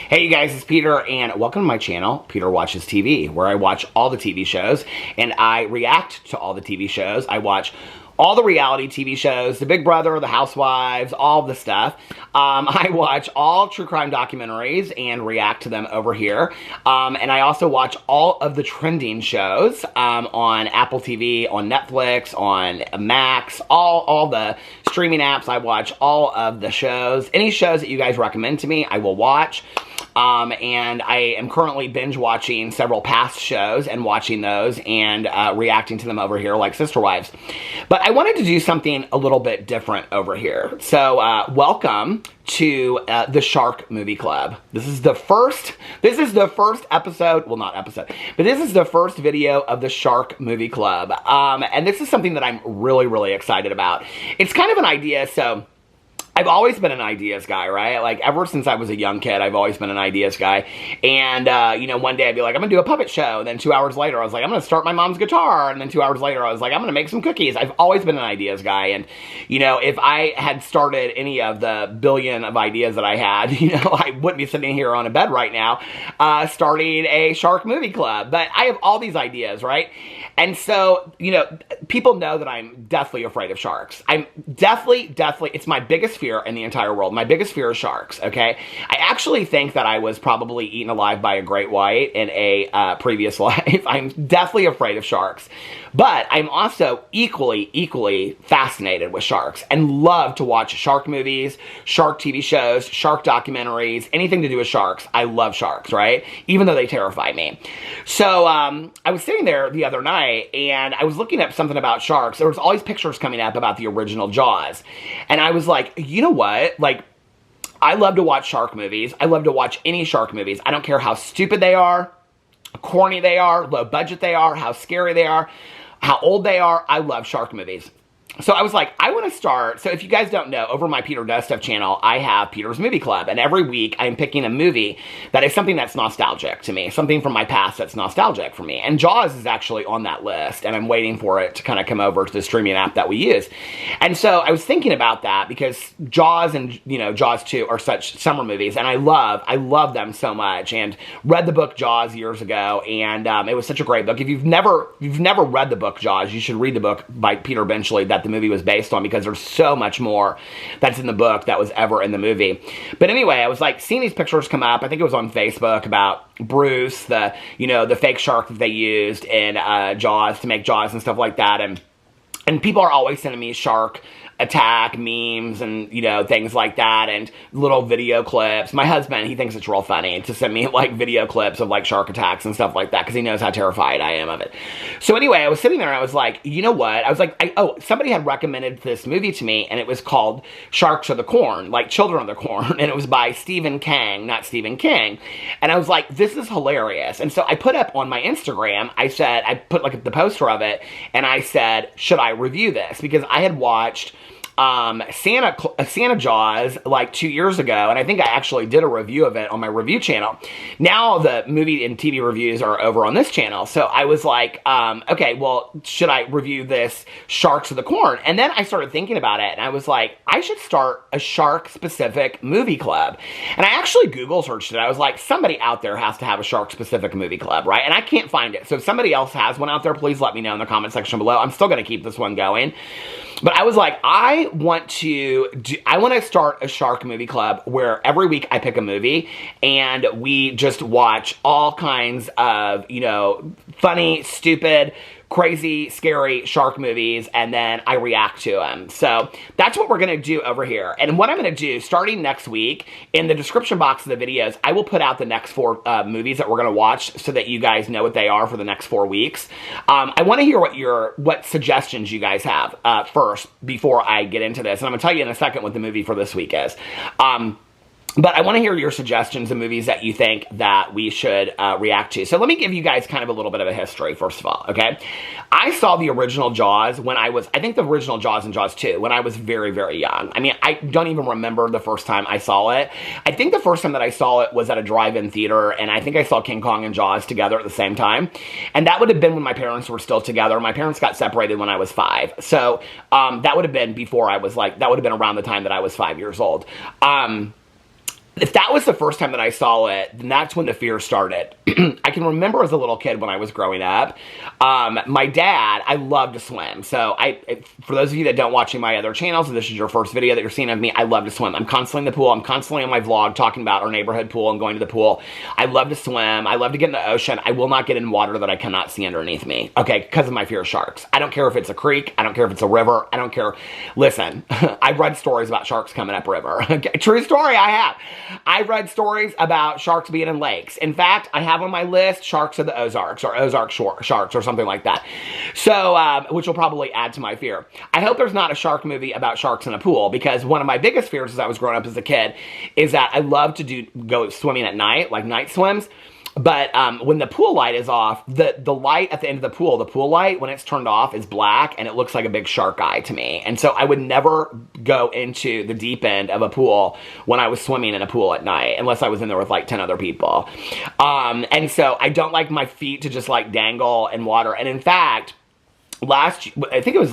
Hey you guys, it's Peter and welcome to my channel, Peter Watches TV, where I watch all the TV shows and I react to all the TV shows. I watch all the reality TV shows, the Big Brother, the Housewives, all the stuff. I watch all true crime documentaries and react to them over here. And I also watch all of the trending shows on Apple TV, on Netflix, on Max, all the streaming apps. I watch all of the shows. Any shows that you guys recommend to me, I will watch. And I am currently binge watching several past shows and watching those and reacting to them over here like Sister Wives. But I wanted to do something a little bit different over here. So welcome to the Shark Movie Club. This is the first episode, well not episode, but this is the first video of the Shark Movie Club. And this is something that I'm really excited about. It's kind of an idea, so I've always been an ideas guy, right? Like, ever since I was a young kid, I've always been an ideas guy. And, you know, one day I'd be like, I'm gonna do a puppet show. And then 2 hours later, I was like, I'm gonna start my mom's guitar. And then 2 hours later, I was like, I'm gonna make some cookies. I've always been an ideas guy. And, you know, if I had started any of the billion of ideas that I had, you know, I wouldn't be sitting here on a bed right now, starting a Shark Movie Club. But I have all these ideas, right? And so, you know, people know that I'm deathly afraid of sharks. I'm deathly, it's my biggest fear in the entire world. My biggest fear is sharks, okay? I actually think that I was probably eaten alive by a great white in a previous life. I'm deathly afraid of sharks. But I'm also equally fascinated with sharks and love to watch shark movies, shark TV shows, shark documentaries, anything to do with sharks. I love sharks, right? Even though they terrify me. So I was sitting there the other night and I was looking up something about sharks. There was all these pictures coming up about the original Jaws. And I was like, you know what? Like, I love to watch shark movies. I love to watch any shark movies. I don't care how stupid they are, corny they are, low budget they are, how scary they are, how old they are. I love shark movies. So I was like, I want to start. So if you guys don't know, over my Peter Does Stuff channel, I have Peter's Movie Club. And every week I'm picking a movie that is something that's nostalgic to me. Something from my past that's nostalgic for me. And Jaws is actually on that list. And I'm waiting for it to kind of come over to the streaming app that we use. And so I was thinking about that because Jaws and, you know, Jaws 2 are such summer movies. And I love them so much. And read the book Jaws years ago. And it was such a great book. If you've never read the book Jaws, you should read the book by Peter Benchley that the movie was based on, because there's so much more that's in the book that was ever in the movie. But anyway, I was like seeing these pictures come up. I think it was on Facebook about Bruce, the fake shark that they used in Jaws to make Jaws and stuff like that. And people are always sending me shark attack memes and, you know, things like that, and little video clips. My husband, he thinks it's real funny to send me like video clips of like shark attacks and stuff like that, because he knows how terrified I am of it. So anyway, I was sitting there and I was like, you know what? I was like, somebody had recommended this movie to me, and it was called Sharks of the Corn, like Children of the Corn, and it was by Stephen King, not Stephen King. And I was like, this is hilarious. And so I put up on my Instagram, I put like the poster of it, and I said, should I review this? Because I had watched Santa Jaws like 2 years ago, and I think I actually did a review of it on my review channel. Now the movie and TV reviews are over on this channel, so I was like, okay, well, should I review this Sharks of the Corn? And then I started thinking about it, and I was like, I should start a shark-specific movie club. And I actually Google searched it. I was like, somebody out there has to have a shark-specific movie club, right? And I can't find it. So if somebody else has one out there, please let me know in the comment section below. I'm still going to keep this one going. But I was like, I want to start a shark movie club where every week I pick a movie and we just watch all kinds of, you know, funny, stupid, crazy, scary shark movies, and then I react to them. So that's what we're going to do over here. And what I'm going to do, starting next week, in the description box of the videos, I will put out the next 4 movies that we're going to watch so that you guys know what they are for the next 4 weeks. I want to hear what suggestions you guys have first before I get into this. And I'm going to tell you in a second what the movie for this week is. But I want to hear your suggestions of movies that you think that we should react to. So let me give you guys kind of a little bit of a history, first of all, okay? I saw the original Jaws when I think the original Jaws and Jaws 2, when I was very young. I mean, I don't even remember the first time I saw it. I think the first time that I saw it was at a drive-in theater, and I think I saw King Kong and Jaws together at the same time. And that would have been when my parents were still together. My parents got separated when I was 5. So that would have been before I was like, that would have been around the time that I was 5 years old. if that was the first time that I saw it, then that's when the fear started. I can remember as a little kid when I was growing up, my dad, I love to swim. So for those of you that don't watch my other channels, if this is your first video that you're seeing of me, I love to swim. I'm constantly in the pool. I'm constantly on my vlog talking about our neighborhood pool and going to the pool. I love to swim. I love to get in the ocean. I will not get in water that I cannot see underneath me, okay, because of my fear of sharks. I don't care if it's a creek. I don't care if it's a river. I don't care. Listen, I've read stories about sharks coming up river. Okay, true story, I have. I've read stories about sharks being in lakes. In fact, I have on my list sharks of the Ozarks or Ozark sharks or something like that. So, which will probably add to my fear. I hope there's not a shark movie about sharks in a pool, because one of my biggest fears as I was growing up as a kid is that I love to go swimming at night, like night swims. But when the pool light is off, the light at the end of the pool light, when it's turned off, is black, and it looks like a big shark eye to me. And so I would never go into the deep end of a pool when I was swimming in a pool at night, unless I was in there with like 10 other people. And so I don't like my feet to just like dangle in water. And in fact, I think it was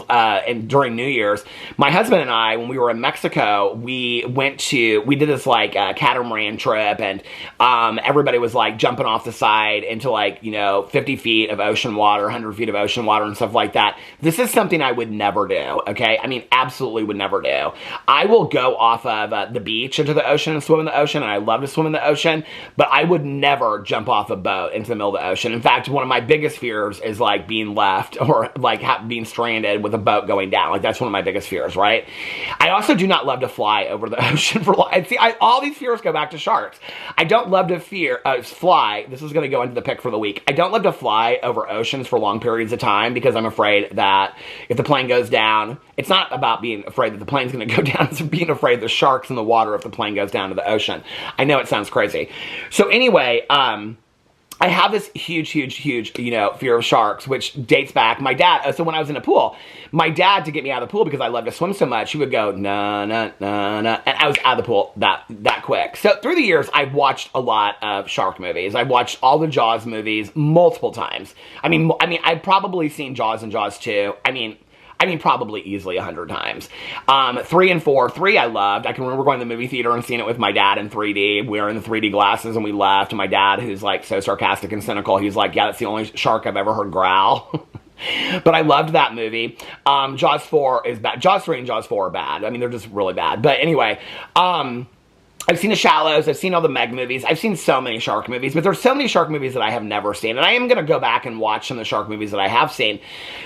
during New Year's, my husband and I, when we were in Mexico, we did this like catamaran trip, and everybody was like jumping off the side into like, 50 feet of ocean water, 100 feet of ocean water and stuff like that. This is something I would never do, okay? I mean, absolutely would never do. I will go off of the beach into the ocean and swim in the ocean, and I love to swim in the ocean, but I would never jump off a boat into the middle of the ocean. In fact, one of my biggest fears is like being left, or like being stranded with a boat going down. Like, that's one of my biggest fears, right? I also do not love to fly over the ocean for long. See, all these fears go back to sharks. I don't love to fly. This is going to go into the pick for the week. I don't love to fly over oceans for long periods of time, because I'm afraid that if the plane goes down, it's not about being afraid that the plane's going to go down. It's being afraid there's sharks in the water if the plane goes down to the ocean. I know it sounds crazy. So anyway, I have this huge, fear of sharks, which dates back. My dad, so when I was in a pool, my dad, to get me out of the pool because I love to swim so much, he would go, nah, nah, nah, nah, and I was out of the pool that quick. So through the years, I've watched a lot of shark movies. I've watched all the Jaws movies multiple times. I mean, I've probably seen Jaws and Jaws 2. I mean, probably easily 100 times. 3 and 4. 3 I loved. I can remember going to the movie theater and seeing it with my dad in 3D, wearing the 3D glasses, and we left. And my dad, who's like so sarcastic and cynical, he's like, yeah, that's the only shark I've ever heard growl. But I loved that movie. Jaws 4 is bad. Jaws 3 and Jaws 4 are bad. I mean, they're just really bad. But anyway, I've seen The Shallows, I've seen all the Meg movies, I've seen so many shark movies, but there's so many shark movies that I have never seen, and I am going to go back and watch some of the shark movies that I have seen.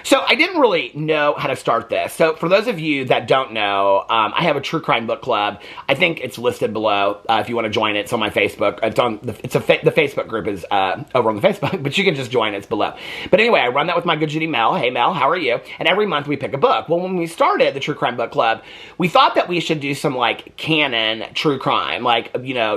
So I didn't really know how to start this. So for those of you that don't know, I have a true crime book club. I think it's listed below if you want to join it. It's on my Facebook. The Facebook group is over on the Facebook, but you can just join it. It's below. But anyway, I run that with my good Judy Mel. Hey Mel, how are you? And every month we pick a book. Well, when we started the True Crime Book Club, we thought that we should do some like canon true crime. Like,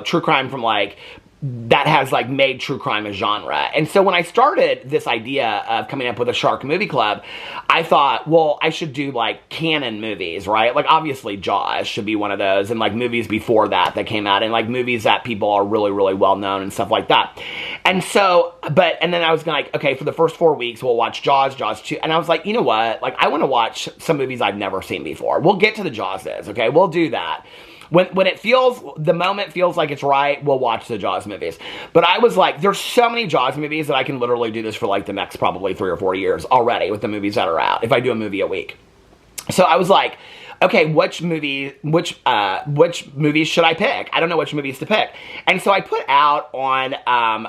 true crime from like, that has like made true crime a genre. And so when I started this idea of coming up with a shark movie club, I thought, well, I should do like canon movies, right? Like obviously Jaws should be one of those, and like movies before that came out, and like movies that people are really, really well known and stuff like that. And so, and then I was like, okay, for the first 4 weeks, we'll watch Jaws, Jaws 2. And I was like, you know what? Like, I want to watch some movies I've never seen before. We'll get to the Jawses, okay? We'll do that. When the moment feels like it's right, we'll watch the Jaws movies. But I was like, there's so many Jaws movies that I can literally do this for like the next probably 3 or 4 years already with the movies that are out, if I do a movie a week. So I was like, okay, which movies should I pick? I don't know which movies to pick. And so I put out on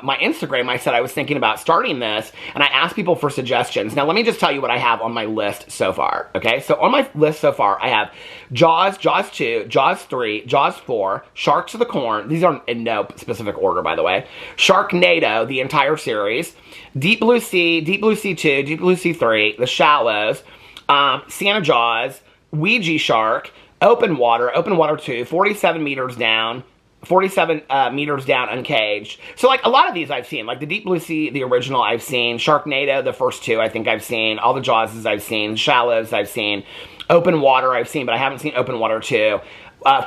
my Instagram, I said I was thinking about starting this, and I asked people for suggestions. Now, let me just tell you what I have on my list so far, okay? So on my list so far, I have Jaws, Jaws 2, Jaws 3, Jaws 4, Sharks of the Corn. These are in no specific order, by the way. Sharknado, the entire series. Deep Blue Sea, Deep Blue Sea 2, Deep Blue Sea 3, The Shallows, Santa Jaws, Ouija Shark, Open Water 2, 47 meters down, 47 meters down, Uncaged. So, like, a lot of these I've seen. Like, the Deep Blue Sea, the original, I've seen. Sharknado, the first 2, I think I've seen. All the Jawses I've seen. Shallows I've seen. Open Water I've seen, but I haven't seen Open Water 2.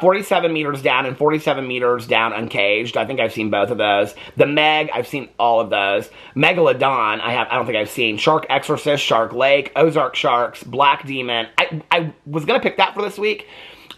47 meters down and 47 meters down, Uncaged. I think I've seen both of those. The Meg, I've seen all of those. Megalodon, I don't think I've seen. Shark Exorcist, Shark Lake, Ozark Sharks, Black Demon. I was going to pick that for this week.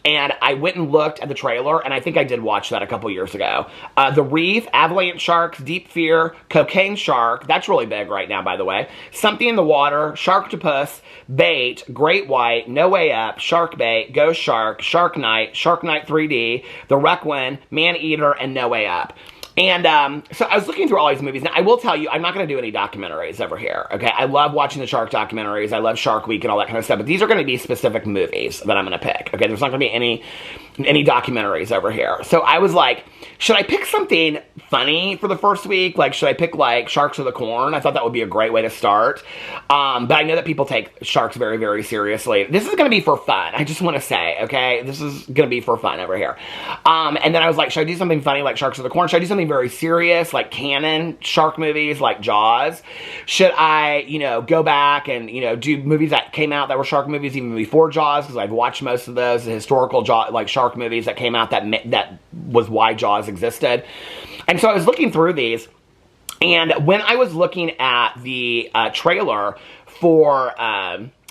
And I went and looked at the trailer, and I think I did watch that a couple years ago. The Reef, Avalanche Sharks, Deep Fear, Cocaine Shark, that's really big right now, by the way. Something in the Water, Sharktopus, Bait, Great White, No Way Up, Shark Bait, Ghost Shark, Shark Night 3D, The Requiem, Man Eater, and No Way Up. And so I was looking through all these movies. Now, I will tell you, I'm not going to do any documentaries over here, okay? I love watching the shark documentaries. I love Shark Week and all that kind of stuff. But these are going to be specific movies that I'm going to pick, okay? There's not going to be any documentaries over here. So I was like, should I pick something funny for the first week? Like, should I pick, like, Sharks of the Corn? I thought that would be a great way to start. But I know that people take sharks very, very seriously. This is going to be for fun. I just want to say, okay? This is going to be for fun over here. And then I was like, should I do something funny like Sharks of the Corn? Should I do something very serious, like canon shark movies like Jaws? Should I, go back and, do movies that came out that were shark movies even before Jaws? Because I've watched most of those, the historical shark movies that came out that was why Jaws existed. And so I was looking through these, and when I was looking at the trailer for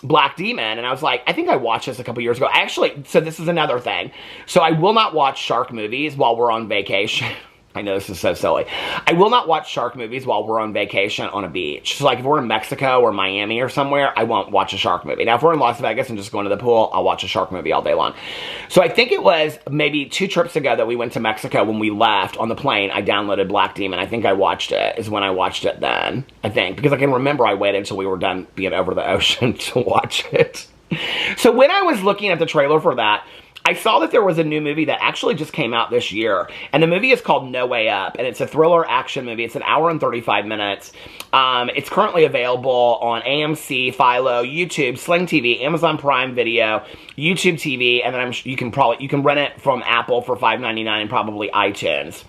Black Demon, and I was like, I think I watched this a couple years ago. So this is another thing. So I will not watch shark movies while we're on vacation. I know this is so silly. I will not watch shark movies while we're on vacation on a beach. So like if we're in Mexico or Miami or somewhere, I won't watch a shark movie. Now if we're in Las Vegas and just going to the pool, I'll watch a shark movie all day long. So I think it was maybe 2 trips ago that we went to Mexico. When we left on the plane, I downloaded Black Demon. I think I watched it, is when I watched it then, I think. Because I can remember I waited until we were done being over the ocean to watch it. So when I was looking at the trailer for that, I saw that there was a new movie that actually just came out this year, and the movie is called No Way Up, and it's a thriller action movie. It's an hour and 35 minutes. It's currently available on AMC, Philo, YouTube, Sling TV, Amazon Prime Video, YouTube TV, and then you can rent it from Apple for $5.99 and probably iTunes.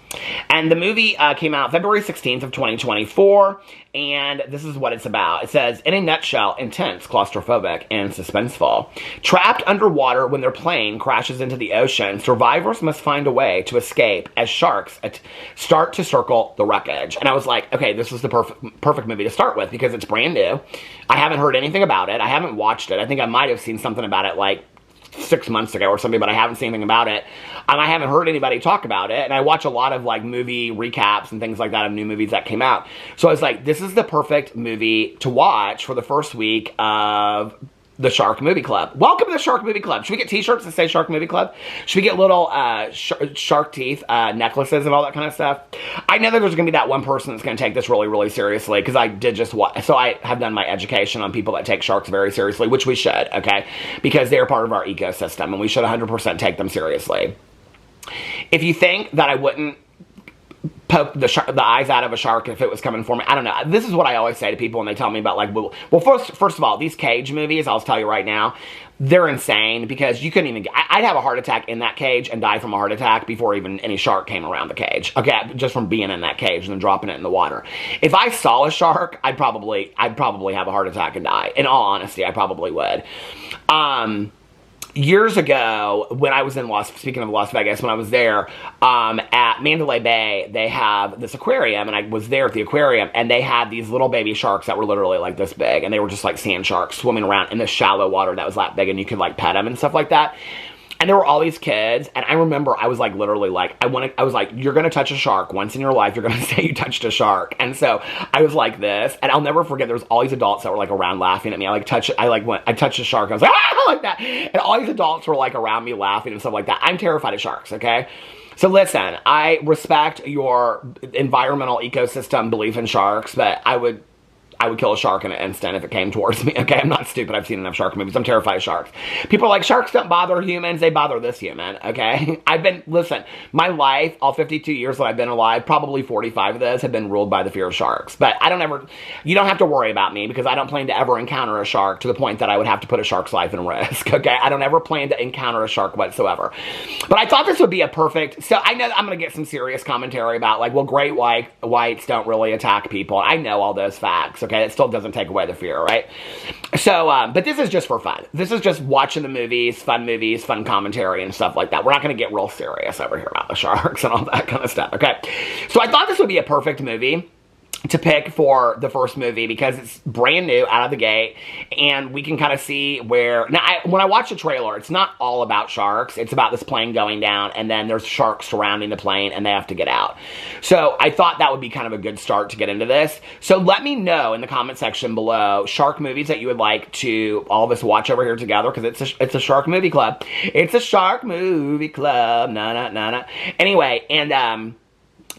And the movie came out February 16th of 2024, and this is what it's about. It says, in a nutshell, intense, claustrophobic, and suspenseful. Trapped underwater when their plane crashes into the ocean, survivors must find a way to escape as sharks start to circle the wreckage. And I was like, okay, this is the perfect movie to start with because it's brand new. I haven't heard anything about it. I haven't watched it. I think I might have seen something about it like 6 months ago or something, but I haven't seen anything about it. I haven't heard anybody talk about it, and I watch a lot of like movie recaps and things like that of new movies that came out. So I was like, this is the perfect movie to watch for the first week of the Shark Movie Club. Welcome to the Shark Movie Club. Should we get t-shirts that say Shark Movie Club? Should we get little shark teeth necklaces and all that kind of stuff? I know that there's going to be that one person that's going to take this really, really seriously, because I did just watch. So I have done my education on people that take sharks very seriously, which we should, okay? Because they're part of our ecosystem, and we should 100% take them seriously. If you think that I wouldn't poke the eyes out of a shark if it was coming for me, I don't know. This is what I always say to people when they tell me about like, well, first of all, these cage movies, I'll tell you right now, they're insane because you couldn't even I'd have a heart attack in that cage and die from a heart attack before even any shark came around the cage. Okay, just from being in that cage and then dropping it in the water. If I saw a shark, I'd probably have a heart attack and die. In all honesty, I probably would. Years ago, when I was in speaking of Las Vegas, when I was there, at Mandalay Bay, they have this aquarium, and I was there at the aquarium, and they had these little baby sharks that were literally like this big, and they were just like sand sharks swimming around in the shallow water that was that big, and you could like pet them and stuff like that. And there were all these kids, and I remember I was like literally like, I was like, you're gonna touch a shark once in your life, you're gonna say you touched a shark. And so I was like this, and I'll never forget, there was all these adults that were like around laughing at me. I touched a shark, I was like, ah, like that. And all these adults were like around me laughing and stuff like that. I'm terrified of sharks, okay? So listen, I respect your environmental ecosystem belief in sharks, but I would kill a shark in an instant if it came towards me, okay? I'm not stupid. I've seen enough shark movies. I'm terrified of sharks. People are like, sharks don't bother humans. They bother this human, okay? Listen, my life, all 52 years that I've been alive, probably 45 of those have been ruled by the fear of sharks. But you don't have to worry about me because I don't plan to ever encounter a shark to the point that I would have to put a shark's life in risk, okay? I don't ever plan to encounter a shark whatsoever. But I thought this would be a perfect, so I know I'm going to get some serious commentary about like, well, great whites don't really attack people. I know all those facts, okay? It still doesn't take away the fear, right? So, but this is just for fun. This is just watching the movies, fun commentary and stuff like that. We're not going to get real serious over here about the sharks and all that kind of stuff, okay? So I thought this would be a perfect movie to pick for the first movie because it's brand new out of the gate, and we can kind of see where... Now, when I watch the trailer, it's not all about sharks. It's about this plane going down, and then there's sharks surrounding the plane, and they have to get out. So I thought that would be kind of a good start to get into this. So let me know in the comment section below shark movies that you would like to all of us watch over here together, because it's a shark movie club. It's a shark movie club. Na. Anyway, and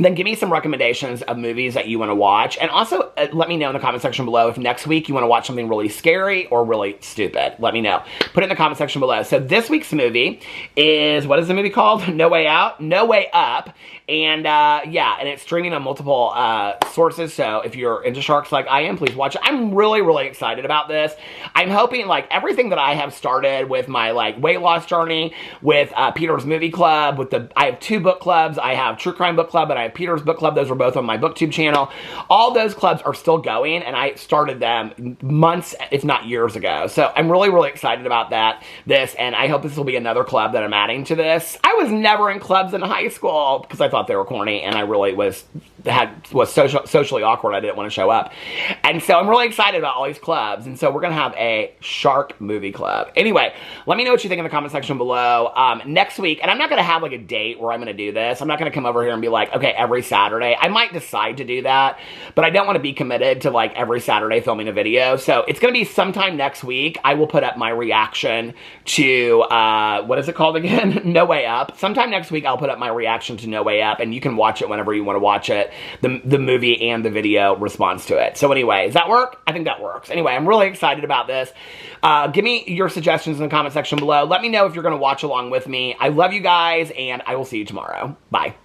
then give me some recommendations of movies that you want to watch. And also, let me know in the comment section below if next week you want to watch something really scary or really stupid. Let me know. Put it in the comment section below. So this week's movie is, what is the movie called? No Way Out? No Way Up. And yeah, and it's streaming on multiple sources. So if you're into sharks like I am, please watch it. I'm really, really excited about this. I'm hoping, like, everything that I have started with my, like, weight loss journey, with Peter's Movie Club, with I have 2 book clubs. I have True Crime Book Club, and I have Peter's Book Club. Those are both on my BookTube channel. All those clubs are still going, and I started them months, if not years ago. So I'm really, really excited about this, and I hope this will be another club that I'm adding to this. I was never in clubs in high school because I thought they were corny, and I really was socially awkward. I didn't want to show up. And so I'm really excited about all these clubs, and so we're going to have a shark movie club. Anyway, let me know what you think in the comment section below. Next week, and I'm not going to have like a date where I'm going to do this. I'm not going to come over here and be like, okay, every Saturday. I might decide to do that, but I don't want to be committed to like every Saturday filming a video. So it's going to be sometime next week. I will put up my reaction to, what is it called again? No Way Up. Sometime next week, I'll put up my reaction to No Way Up, and you can watch it whenever you want to watch it. The movie and the video response to it. So anyway, does that work? I think that works. Anyway, I'm really excited about this. Give me your suggestions in the comment section below. Let me know if you're going to watch along with me. I love you guys, and I will see you tomorrow. Bye.